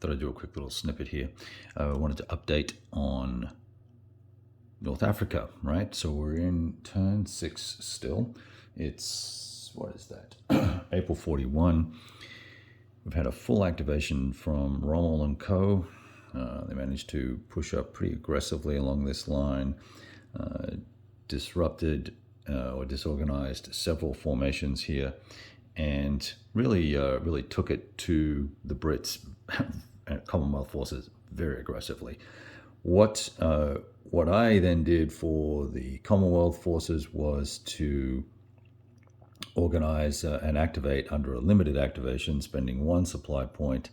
thought I'd do a quick little snippet here. I wanted to update on North Africa, right? So we're in turn 6 still. It's, what is that? April 41. We've had a full activation from Rommel and Co. They managed to push up pretty aggressively along this line, disrupted or disorganized several formations here, and really took it to the Brits and Commonwealth forces very aggressively. What I then did for the Commonwealth forces was to organize and activate under a limited activation, spending 1 supply point,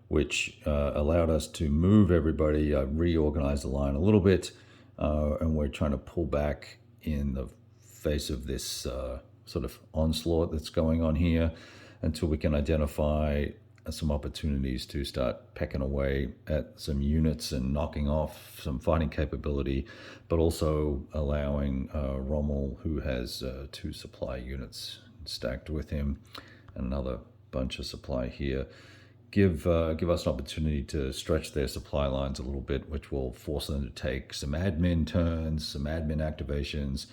which allowed us to move everybody, reorganize the line a little bit, and we're trying to pull back in the face of this sort of onslaught that's going on here until we can identify some opportunities to start pecking away at some units and knocking off some fighting capability, but also allowing Rommel, who has 2 supply units stacked with him and another bunch of supply here, give us an opportunity to stretch their supply lines a little bit, which will force them to take some admin turns, some admin activations,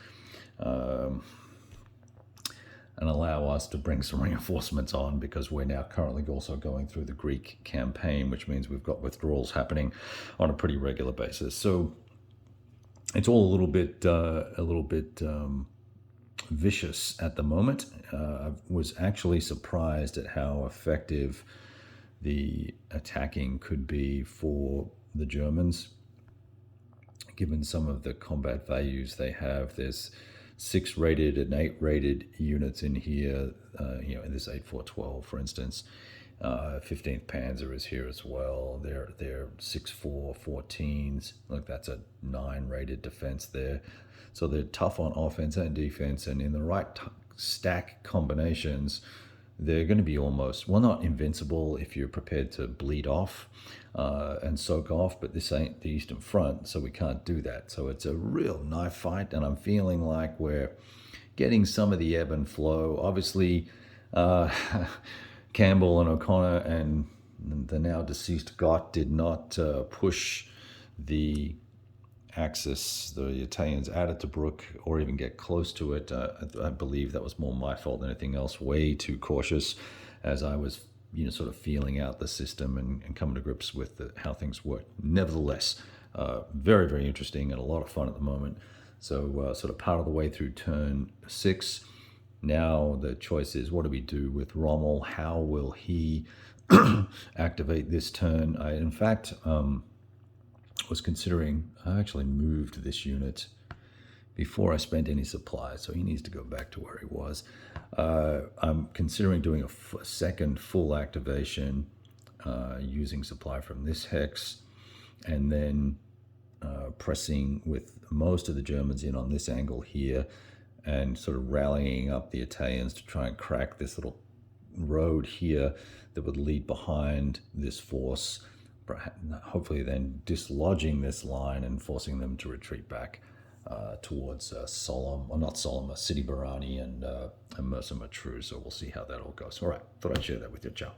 and allow us to bring some reinforcements on, because we're now currently also going through the Greek campaign, which means we've got withdrawals happening on a pretty regular basis. So it's all a little bit vicious at the moment. I was actually surprised at how effective the attacking could be for the Germans, given some of the combat values they have. There's 6 rated and 8 rated units in here, in this 8412, for instance. 15th Panzer is here as well. They're 6.4 14s. Look, that's a 9 rated defense there. So they're tough on offense and defense, and in the right stack combinations, they're going to be almost, well, not invincible if you're prepared to bleed off and soak off, but this ain't the Eastern Front, so we can't do that. So it's a real knife fight, and I'm feeling like we're getting some of the ebb and flow. Obviously, Campbell and O'Connor and the now deceased Gott did not push the Axis, the Italians, out of Tobruk or even get close to it. I believe that was more my fault than anything else. Way too cautious as I was, sort of feeling out the system and coming to grips with how things work. Nevertheless, very, very interesting and a lot of fun at the moment. So sort of part of the way through turn 6. Now the choice is, what do we do with Rommel? How will he activate this turn? I, in fact, was considering, I actually moved this unit before I spent any supply, so he needs to go back to where he was. I'm considering doing a second full activation using supply from this hex, and then pressing with most of the Germans in on this angle here, and sort of rallying up the Italians to try and crack this little road here that would lead behind this force, hopefully then dislodging this line and forcing them to retreat back towards Sidi Barrani and Mersa Matruh. So we'll see how that all goes. All right, thought I'd share that with you. Ciao.